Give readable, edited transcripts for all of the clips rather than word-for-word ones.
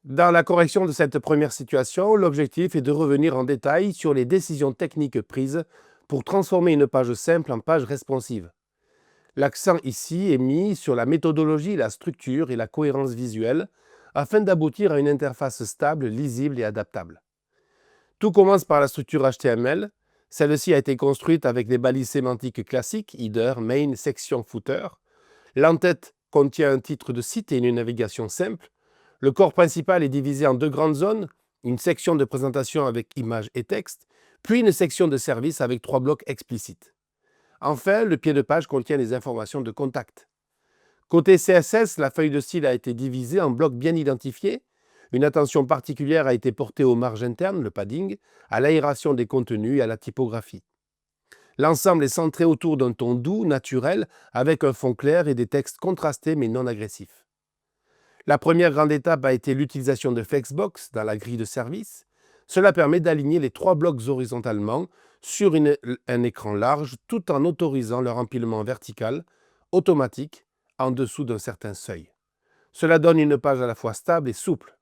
Dans la correction de cette première situation, l'objectif est de revenir en détail sur les décisions techniques prises pour transformer une page simple en page responsive. L'accent ici est mis sur la méthodologie, la structure et la cohérence visuelle afin d'aboutir à une interface stable, lisible et adaptable. Tout commence par la structure HTML. Celle-ci a été construite avec des balises sémantiques classiques, header, main, section, footer. L'entête contient un titre de site et une navigation simple. Le corps principal est divisé en deux grandes zones, une section de présentation avec images et texte, puis une section de service avec 3 blocs explicites. Enfin, le pied de page contient les informations de contact. Côté CSS, la feuille de style a été divisée en blocs bien identifiés. Une attention particulière a été portée aux marges internes, le padding, à l'aération des contenus et à la typographie. L'ensemble est centré autour d'un ton doux, naturel, avec un fond clair et des textes contrastés mais non agressifs. La première grande étape a été l'utilisation de Flexbox dans la grille de service. Cela permet d'aligner les 3 blocs horizontalement sur un écran large tout en autorisant leur empilement vertical, automatique, en dessous d'un certain seuil. Cela donne une page à la fois stable et souple.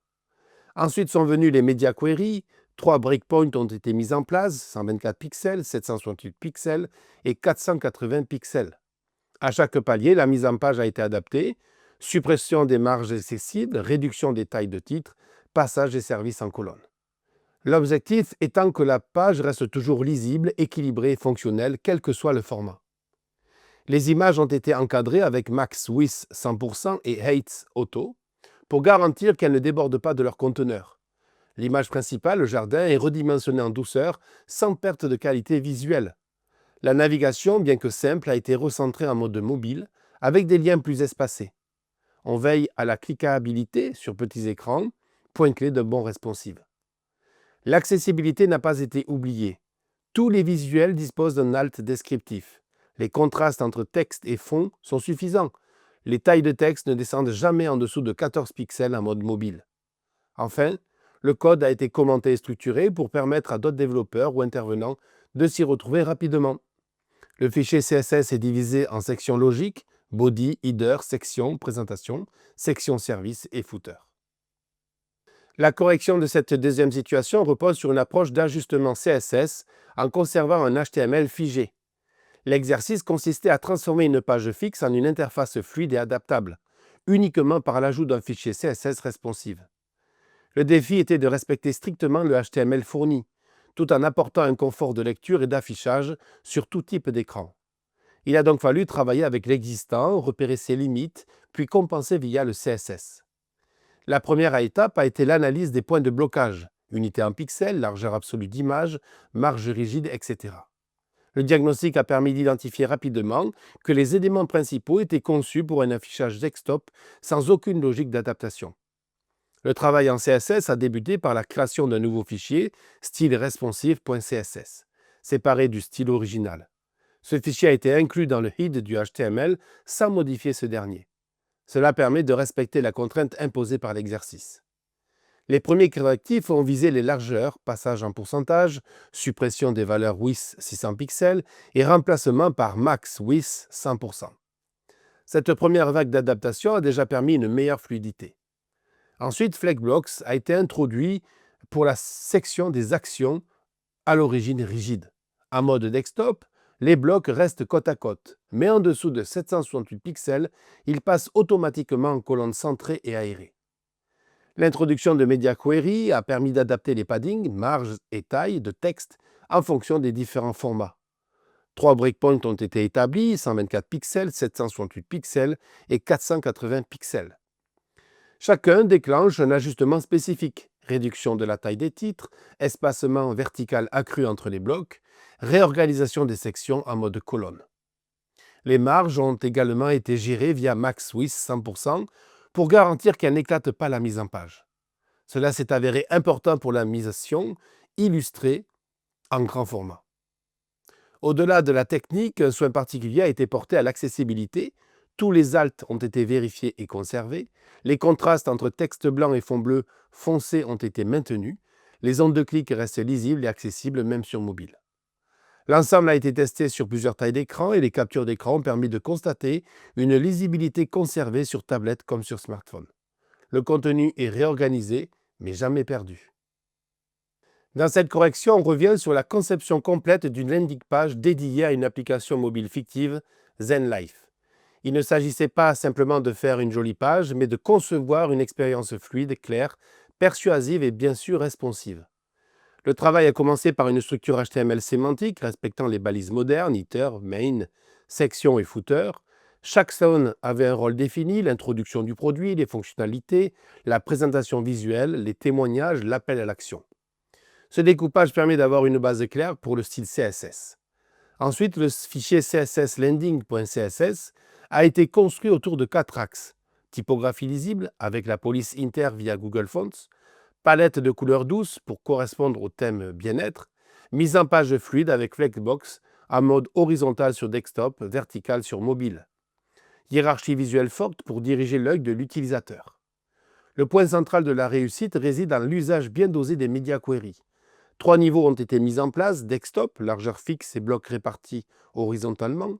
Ensuite sont venus les Media Query. 3 breakpoints ont été mis en place, 124 pixels, 768 pixels et 480 pixels. À chaque palier, la mise en page a été adaptée. Suppression des marges excessives, réduction des tailles de titres, passage des services en colonne. L'objectif étant que la page reste toujours lisible, équilibrée et fonctionnelle, quel que soit le format. Les images ont été encadrées avec Max Width 100% et Height Auto pour garantir qu'elles ne débordent pas de leur conteneur. L'image principale, le jardin, est redimensionnée en douceur sans perte de qualité visuelle. La navigation, bien que simple, a été recentrée en mode mobile avec des liens plus espacés. On veille à la cliquabilité sur petits écrans, point clé d'un bon responsive. L'accessibilité n'a pas été oubliée. Tous les visuels disposent d'un alt descriptif. Les contrastes entre texte et fond sont suffisants. Les tailles de texte ne descendent jamais en dessous de 14 pixels en mode mobile. Enfin, le code a été commenté et structuré pour permettre à d'autres développeurs ou intervenants de s'y retrouver rapidement. Le fichier CSS est divisé en sections logiques, body, header, section, présentation, section service et footer. La correction de cette deuxième situation repose sur une approche d'ajustement CSS en conservant un HTML figé. L'exercice consistait à transformer une page fixe en une interface fluide et adaptable, uniquement par l'ajout d'un fichier CSS responsive. Le défi était de respecter strictement le HTML fourni, tout en apportant un confort de lecture et d'affichage sur tout type d'écran. Il a donc fallu travailler avec l'existant, repérer ses limites, puis compenser via le CSS. La première étape a été l'analyse des points de blocage, unité en pixels, largeur absolue d'image, marge rigide, etc. Le diagnostic a permis d'identifier rapidement que les éléments principaux étaient conçus pour un affichage desktop sans aucune logique d'adaptation. Le travail en CSS a débuté par la création d'un nouveau fichier, styleresponsive.css, séparé du style original. Ce fichier a été inclus dans le head du HTML sans modifier ce dernier. Cela permet de respecter la contrainte imposée par l'exercice. Les premiers correctifs ont visé les largeurs, passage en pourcentage, suppression des valeurs width 600 pixels et remplacement par max width 100%. Cette première vague d'adaptation a déjà permis une meilleure fluidité. Ensuite, Flexbox a été introduit pour la section des actions à l'origine rigide. En mode desktop, les blocs restent côte à côte, mais en dessous de 768 pixels, ils passent automatiquement en colonne centrée et aérée. L'introduction de Media Query a permis d'adapter les paddings, marges et tailles de texte en fonction des différents formats. 3 breakpoints ont été établis, 124 pixels, 768 pixels et 480 pixels. Chacun déclenche un ajustement spécifique, réduction de la taille des titres, espacement vertical accru entre les blocs, réorganisation des sections en mode colonne. Les marges ont également été gérées via Max Width 100% pour garantir qu'elles n'éclatent pas la mise en page. Cela s'est avéré important pour la mise illustrée en grand format. Au-delà de la technique, un soin particulier a été porté à l'accessibilité. Tous les alts ont été vérifiés et conservés. Les contrastes entre texte blanc et fond bleu foncé ont été maintenus. Les ondes de clic restent lisibles et accessibles même sur mobile. L'ensemble a été testé sur plusieurs tailles d'écran et les captures d'écran ont permis de constater une lisibilité conservée sur tablette comme sur smartphone. Le contenu est réorganisé, mais jamais perdu. Dans cette correction, on revient sur la conception complète d'une landing page dédiée à une application mobile fictive, ZenLife. Il ne s'agissait pas simplement de faire une jolie page, mais de concevoir une expérience fluide, claire, persuasive et bien sûr responsive. Le travail a commencé par une structure HTML sémantique respectant les balises modernes, header, main, section et footer. Chaque zone avait un rôle défini, l'introduction du produit, les fonctionnalités, la présentation visuelle, les témoignages, l'appel à l'action. Ce découpage permet d'avoir une base claire pour le style CSS. Ensuite, le fichier csslanding.css a été construit autour de 4 axes. Typographie lisible avec la police inter via Google Fonts, palette de couleurs douces pour correspondre au thème bien-être, mise en page fluide avec Flexbox en mode horizontal sur desktop, vertical sur mobile. Hiérarchie visuelle forte pour diriger l'œil de l'utilisateur. Le point central de la réussite réside dans l'usage bien dosé des media queries. 3 niveaux ont été mis en place, desktop, largeur fixe et blocs répartis horizontalement,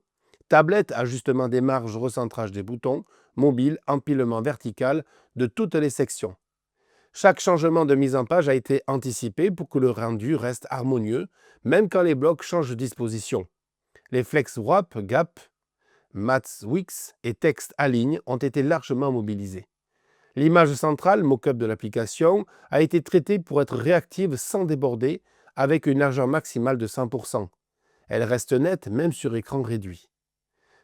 tablette, ajustement des marges, recentrage des boutons, mobile, empilement vertical de toutes les sections. Chaque changement de mise en page a été anticipé pour que le rendu reste harmonieux, même quand les blocs changent de disposition. Les flex wrap, gap, mats wix et text align ont été largement mobilisés. L'image centrale, mock-up de l'application, a été traitée pour être réactive sans déborder, avec une largeur maximale de 100%. Elle reste nette même sur écran réduit.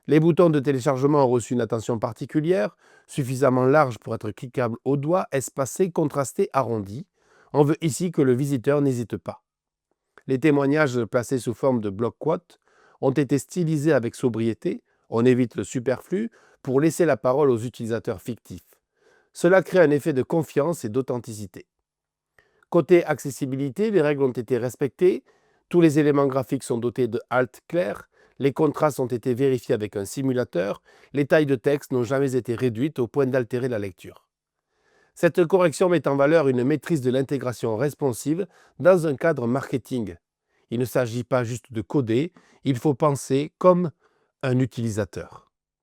Les boutons de téléchargement ont reçu une attention particulière, suffisamment large pour être cliquable au doigt, espacé, contrasté, arrondi. On veut ici que le visiteur n'hésite pas. Les témoignages placés sous forme de bloc quote ont été stylisés avec sobriété, on évite le superflu, pour laisser la parole aux utilisateurs fictifs. Cela crée un effet de confiance et d'authenticité. Côté accessibilité, les règles ont été respectées, tous les éléments graphiques sont dotés de alt clair, les contrastes ont été vérifiés avec un simulateur, les tailles de texte n'ont jamais été réduites au point d'altérer la lecture. Cette correction met en valeur une maîtrise de l'intégration responsive dans un cadre marketing. Il ne s'agit pas juste de coder, il faut penser comme un utilisateur.